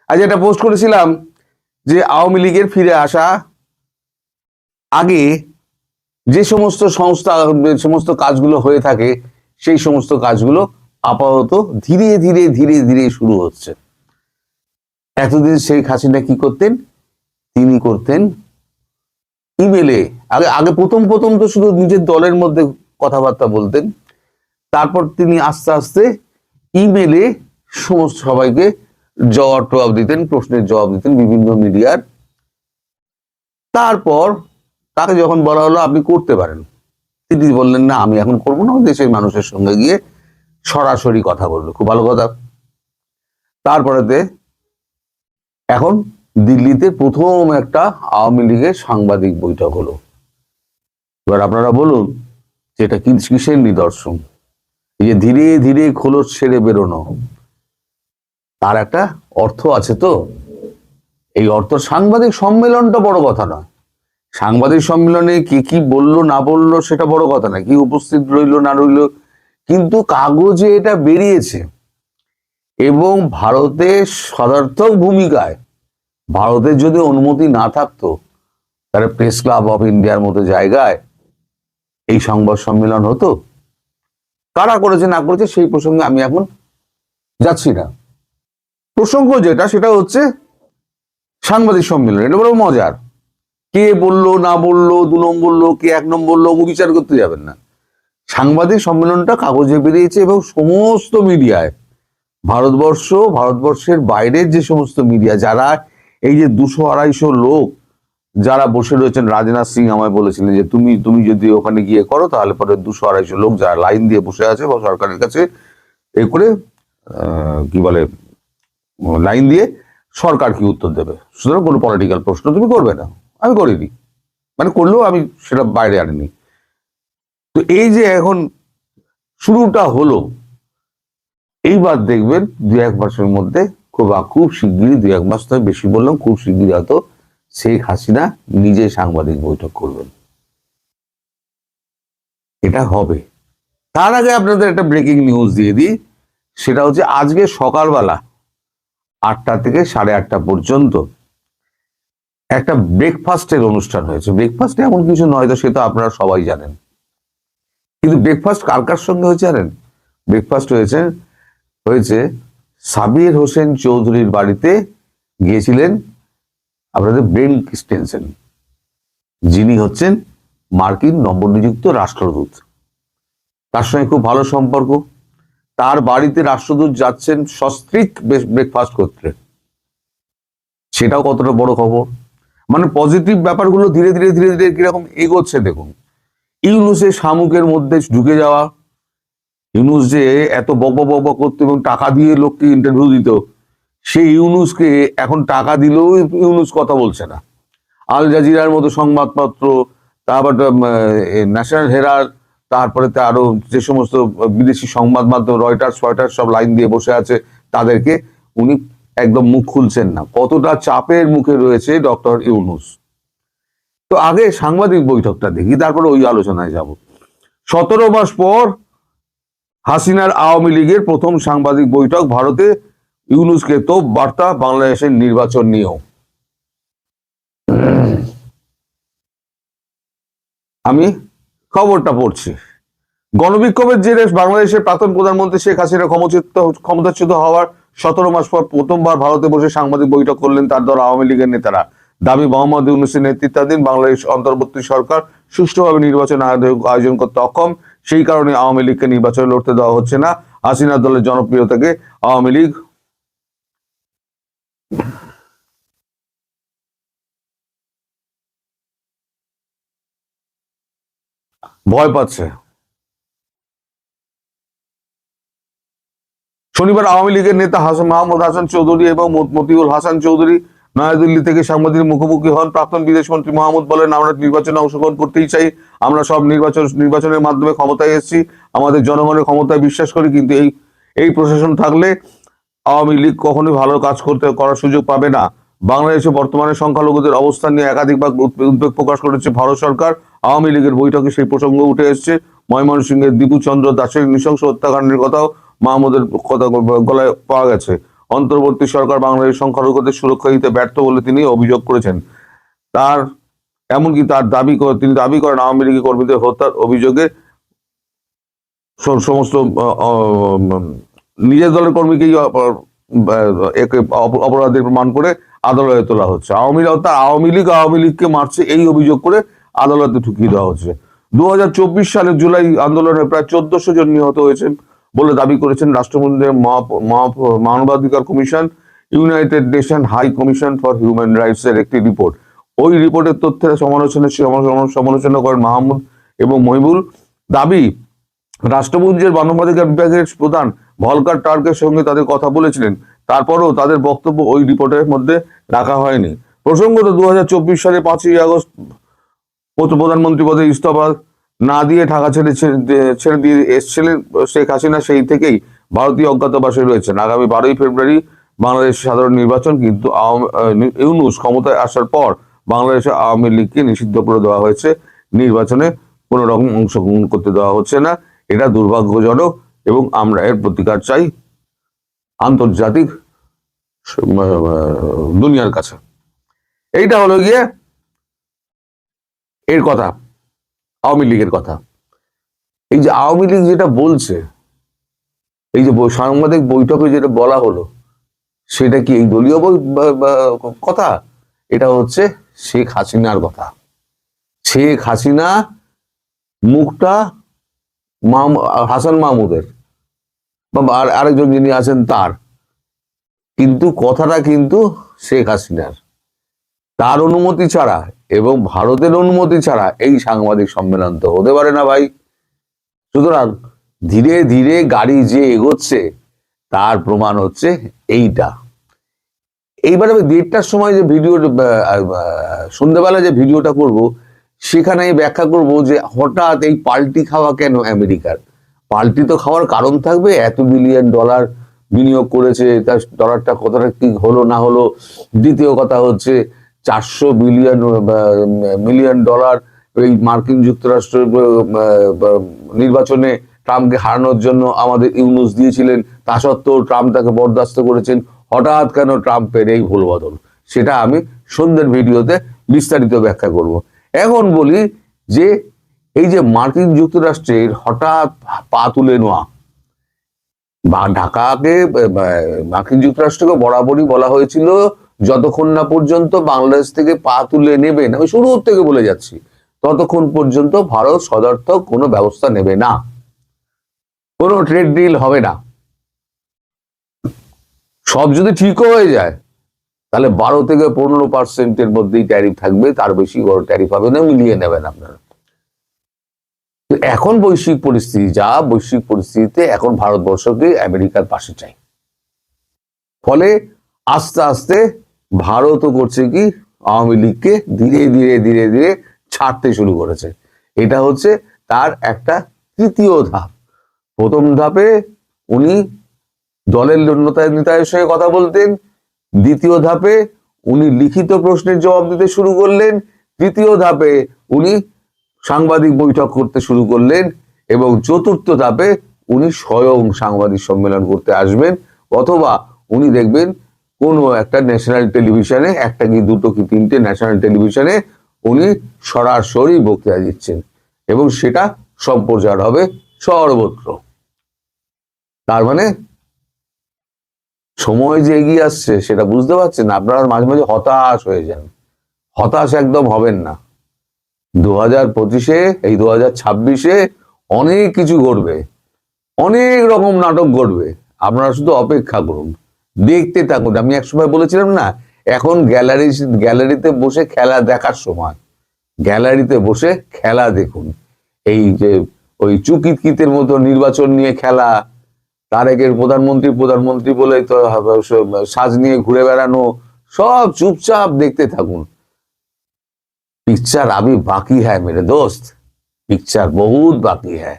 আজ একটা পোস্ট করেছিলাম যে আওয়ামী লীগের ফিরে আসা আগে যে সমস্ত সংস্থা সমস্ত কাজগুলো হয়ে থাকে সেই সমস্ত কাজগুলো আপাতত ধীরে ধীরে ধীরে ধীরে শুরু হচ্ছে। এতদিন শেখ হাসিনা কি করতেন? তিনি করতেন ইমেলে, আগে আগে প্রথম প্রথম তো শুধু নিজের দলের মধ্যে কথাবার্তা বলতেন, তারপর তিনি আস্তে আস্তে ইমেলে সমস্ত সবাইকে জবাব দিতেন, প্রশ্নের জবাব দিতেন বিভিন্ন মিডিয়ার। তারপর তাকে যখন বলা হলো আপনি করতে পারেন, তিনি বললেন না আমি এখন করবো না, দেশের মানুষের সঙ্গে গিয়ে সরাসরি কথা বললো। খুব ভালো কথা। তারপরেতে এখন দিল্লিতে প্রথম একটা আওয়ামী লীগের সাংবাদিক বৈঠক হলো। এবার আপনারা বলুন যে এটা কিসের নিদর্শন? এই যে ধীরে ধীরে খোলস ছেড়ে বেরোনো, তার একটা অর্থ আছে তো। এই অর্থ, সাংবাদিক সম্মেলনটা বড় কথা নয়, সাংবাদিক সম্মেলনে কে কি বললো না বললো সেটা বড় কথা না, কি উপস্থিত রইলো না রইলো, কিন্তু কাগজে এটা বেরিয়েছে এবং ভারতের সদার্থক ভূমিকায়, ভারতের যদি অনুমতি না থাকতো তাহলে প্রেস ক্লাব অফ ইন্ডিয়ার মতো জায়গায় এই সংবাদ সম্মেলন হতো। কারা করেছে না করেছে সেই প্রসঙ্গে আমি এখন যাচ্ছি না। প্রসঙ্গ যেটা সেটা হচ্ছে সাংবাদিক সম্মেলন। এটা বড় মজার, কে বললো না বললো, 2 নম্বর বললো, কে 1 নম্বর বললো, বিচার করতে যাবেন না। সাংবাদিক সম্মেলনটা কাগজে বেরিয়েছে এবং সমস্ত মিডিয়ায়, ভারতবর্ষের বাইরের যে সমস্ত মিডিয়া, যারা এই যে 200-250 লোক যারা বসে রয়েছেন, রাজনাথ সিং আমায় বলেছিলেন যে তুমি যদি ওখানে গিয়ে করো তাহলে পরে 200-250 লোক যারা লাইন দিয়ে বসে আছে বা সরকারের কাছে এই করে কি বলে লাইন দিয়ে সরকার কি উত্তর দেবে, সুতরাং কোনো পলিটিক্যাল প্রশ্ন তুমি করবে না। আমি করিনি, মানে করলেও আমি সেটা বাইরে আনিনি। তো এই যে এখন শুরুটা হলো, এইবার দেখবেন 2-1 মাসের মধ্যে, খুব শিগগিরই, 2-1 মাস তো বেশি বললাম, খুব শিগগিরই হয়তো শেখ হাসিনা নিজে সাংবাদিক বৈঠক করবেন। এটা হবে। তার আগে আপনাদের একটা ব্রেকিং নিউজ দিয়ে দিই, সেটা হচ্ছে আজকে সকালবেলা 8টা থেকে 8:30 পর্যন্ত একটা ব্রেকফাস্টের অনুষ্ঠান হয়েছে। ব্রেকফাস্ট এমন কিছু নয় তো, সে তো আপনারা সবাই জানেন, কিন্তু ব্রেকফাস্ট কার কার সঙ্গে হয়েছে জানেন? ব্রেকফাস্ট হয়েছে সাবির হোসেন চৌধুরীর বাড়িতে গিয়েছিলেন আপনাদের ব্রেন ক্রিস্টেনসেন, যিনি হচ্ছেন মার্কিন নবনিযুক্ত রাষ্ট্রদূত। তার সঙ্গে খুব ভালো সম্পর্ক। তার বাড়িতে রাষ্ট্রদূত যাচ্ছেন সস্ত্রীক ব্রেকফাস্ট করতে, সেটাও কতটা বড় খবর। মানে পজিটিভ ব্যাপারগুলো ধীরে ধীরে ধীরে ধীরে কিরকম এগোচ্ছে দেখুন। ইউনুসের শামুকের মধ্যে ঢুকে যাওয়া, ইউনুস যে এত বক বক করতো এবং টাকা দিয়ে লোককে ইন্টারভিউ দিত, সেই ইউনুসকে এখন টাকা দিলেও ইউনুস কথা বলছে না। আল জাজিরার মতো সংবাদপত্র, তারপর ন্যাশনাল হেরাল্ড, তারপরে আরো যে সমস্ত বিদেশি সংবাদ মাধ্যম, রয়টার্স সব লাইন দিয়ে বসে আছে, তাদেরকে উনি একদম মুখ খুলছেন না। কতটা চাপের মুখে রয়েছে ডক্টর ইউনুস। তো আগে সাংবাদিক বৈঠকটা দেখি, তারপরে ওই আলোচনায় যাব। 17 মাস পর হাসিনার আওয়ামী লীগের প্রথম সাংবাদিক বৈঠক, ভারতে ইউনুসকে তো বার্তা বাংলাদেশের নির্বাচন নিয়েও। আমি খবরটা পড়ছি। গণবিক্ষোভের জেরে বাংলাদেশের প্রাক্তন প্রধানমন্ত্রী শেখ হাসিনা ক্ষমতাচ্যুত হওয়ার 17 মাস পর প্রথমবার ভারতে বসে সাংবাদিক বৈঠক করলেন তার দল আওয়ামী লীগের নেতারা। দাবি, মোহাম্মদ ইউনূসের নেতৃত্বাধীন বাংলাদেশ অন্তর্বর্তী সরকার সুষ্ঠুভাবে নির্বাচন আয়োজন করতে অক্ষম, সেই কারণে আওয়ামী লীগকে নির্বাচনে লড়তে দেওয়া হচ্ছে না। হাসিনা দলের জনপ্রিয়তাকে আওয়ামী লীগ ভয় পাচ্ছে। শনিবার আওয়ামী লীগের নেতা মাহমুদ হাসান চৌধুরী এবং মতিউল হাসান চৌধুরী নয়াদিল্লি থেকে সাংবাদিকের মুখোমুখি হন। প্রাক্তন বিদেশমন্ত্রী মাহমুদ বলেন, আমরা নির্বাচনে অংশগ্রহণ করতেই চাই, আমরা সব নির্বাচনের মাধ্যমে ক্ষমতায় এসেছি, আমাদের জনগণের ক্ষমতায় বিশ্বাস করি, কিন্তু এই প্রশাসন থাকলে আওয়ামী লীগ কখনোই ভালো কাজ করার সুযোগ পাবে না। বাংলাদেশে বর্তমানে সংখ্যালঘুদের অবস্থান নিয়ে একাধিকবার উদ্বেগ প্রকাশ করেছে ভারত সরকার। আওয়ামী লীগের বৈঠকে সেই প্রসঙ্গ উঠে এসেছে। ময়মনসিংহের দীপু চন্দ্র দাসের নৃশংস হত্যাকাণ্ডের কথাও মাহমুদের কথা গলায় পাওয়া গেছে। অন্তর্বর্তী সরকার বাংলাদেশের সংখ্যালঘুদের সুরক্ষা দিতে ব্যর্থ বলে তিনি অভিযোগ করেছেন। তার এমনকি তার তিনি দাবি করেন আওয়ামী লীগ কর্মীদের হত্যার অভিযোগে সমস্ত নিজের দলের কর্মীকেই অপরাধী প্রমাণ করে আদালতে তোলা হচ্ছে। আওয়ামী লীগকে মারছে এই অভিযোগ করে আদালতে ঢুকিয়ে দেওয়া হচ্ছে। 2024 সালের জুলাই আন্দোলনে প্রায় 1400 জন নিহত হয়েছেন বলে দাবি করেছেন রাষ্ট্রপতির মানবাধিকার commission, United Nation High Commission for Human Rights এর একটি রিপোর্ট। ওই রিপোর্টের তথ্যের সমালোচনা করেন মাহমুদ এবং মহিবুল। দাবি, রাষ্ট্রপুঞ্জের মানবাধিকার বিভাগের প্রধান ভলকার টার্কের সঙ্গে তাদের কথা বলেছিলেন, তারপরেও তাদের বক্তব্য ওই রিপোর্টের মধ্যে রাখা হয়নি। প্রসঙ্গত 2024 সালে 5ই আগস্ট প্রধানমন্ত্রী পদে ইস্তফা না দিয়ে ঢাকা ছেড়ে দিয়ে এসছিলেন শেখ হাসিনা, সেই থেকেই ভারতীয় অজ্ঞাতবাসে রয়েছেন। আগামী 12ই ফেব্রুয়ারি বাংলাদেশ সাধারণ নির্বাচন, কিন্তু ইউনূস ক্ষমতায় আসার পর বাংলাদেশে আওয়ামী লীগকে নিষিদ্ধ করে দেওয়া হয়েছে, নির্বাচনে কোনো রকম অংশগ্রহণ করতে দেওয়া হচ্ছে না। এটা দুর্ভাগ্যজনক এবং আমরা এর প্রতিকার চাই আন্তর্জাতিক দুনিয়ার কাছে। এইটা হলো গিয়ে এর কথা, আওয়ামী লীগের কথা। এই যে আওয়ামী লীগ যেটা বলছে, এই যে সাংবাদিক বৈঠকে যেটা বলা হলো, সেটা কি এই দলীয় কথা? এটা হচ্ছে শেখ হাসিনার কথা। শেখ হাসিনা মুখটা হাসান মাহমুদের বা আরেকজন যিনি আছেন তার, কিন্তু কথাটা কিন্তু শেখ হাসিনার। তার অনুমতি ছাড়া এবং ভারতের অনুমতি ছাড়া এই সাংবাদিক সম্মেলন তো হতে পারে না ভাই। সুতরাং ধীরে ধীরে গাড়ি যে এগোচ্ছে তার প্রমাণ হচ্ছে এইটা। এইবার আমি 1:30টার সময় যে ভিডিও, সন্ধ্যাবেলা যে ভিডিওটা করব, সেখানে আমি ব্যাখ্যা করব যে হঠাৎ এই পাল্টি খাওয়া কেন আমেরিকার। পাল্টি তো খাওয়ার কারণ থাকবে, এত বিলিয়ন ডলার বিনিয়োগ করেছে, তার ডলারটা কতটা কি হলো না হলো। দ্বিতীয় কথা হচ্ছে 400 মিলিয়ন ডলার এই মার্কিন যুক্তরাষ্ট্র নির্বাচনে ট্রাম্পকে হারানোর জন্য আমাদের ইউনূস দিয়েছিলেন, তা সত্ত্বেও ট্রাম্প তাকে বরদাস্ত করেছেন। হঠাৎ কেন ট্রাম্পের এই ভুল বদল, সেটা আমি সন্ধ্যের ভিডিওতে বিস্তারিত ব্যাখ্যা করব। এখন বলি যে এই যে মার্কিন যুক্তরাষ্ট্রের হঠাৎ পা তুলে নেওয়া, বা ঢাকাকে, মার্কিন যুক্তরাষ্ট্রকে বরাবরই বলা হয়েছিল যতক্ষণ না পর্যন্ত বাংলাদেশ থেকে পা তুলে নেবেন, আমি শুরু থেকে বলে যাচ্ছি, ততক্ষণ পর্যন্ত ভারত সদর্থক কোনো ব্যবস্থা নেবে না, কোনো ট্রেড ডিল হবে না। সব যদি ঠিকও হয়ে যায়, তাহলে 12 থেকে 15% মধ্যেই ট্যারিফ থাকবে, তার বেশি বড় ট্যারিফ হবে না, মিলিয়ে নেবেন আপনারা। এখন বৈশ্বিক পরিস্থিতি যা, বৈশ্বিক পরিস্থিতিতে এখন ভারতবর্ষকে আমেরিকার পাশে চাই। ফলে আস্তে আস্তে ভারতও করছে কি, আওয়ামী লীগকে ধীরে ধীরে ধীরে ধীরে ছাড়তে শুরু করেছে। এটা হচ্ছে তার একটা তৃতীয় ধাপ। প্রথম ধাপে উনি দলের নেতাদের সঙ্গে কথা বলতেন, দ্বিতীয় ধাপে উনি লিখিত প্রশ্নের জবাব দিতে শুরু করলেন, তৃতীয় ধাপে উনি সাংবাদিক বৈঠক করতে শুরু করলেন, এবং চতুর্থ ধাপে উনি স্বয়ং সাংবাদিক সম্মেলন করতে আসবেন, অথবা উনি দেখবেন কোনো একটা ন্যাশনাল টেলিভিশনে, একটা কি দুটো কি তিনটে ন্যাশনাল টেলিভিশনে উনি সরাসরি বক্তৃতা দিচ্ছেন, এবং সেটা সম্প্রচার হবে সর্বত্র। তার মানে সময় যে এগিয়ে আসছে সেটা বুঝতে পারছেন আপনারা। মাঝে মাঝে হতাশ হয়ে যান, হতাশ একদম হবেন না। 2025-এ, এই 2026-এ অনেক কিছু ঘটবে, অনেক রকম নাটক ঘটবে। আপনারা শুধু অপেক্ষা করুন, দেখতে থাকুন। আমি একসময় বলেছিলাম না, এখন গ্যালারিতে বসে খেলা দেখার সময়, গ্যালারিতে বসে খেলা দেখুন। এই যে ওই চুকিতকিতের মতো নির্বাচন নিয়ে খেলা, তারেকের প্রধানমন্ত্রী বলে তো সাজ নিয়ে ঘুরে বেড়ানো, সব চুপচাপ দেখতে থাকুন। पिक्चर अभी बाकी है मेरे दोस्त, पिक्चर बहुत बाकी है।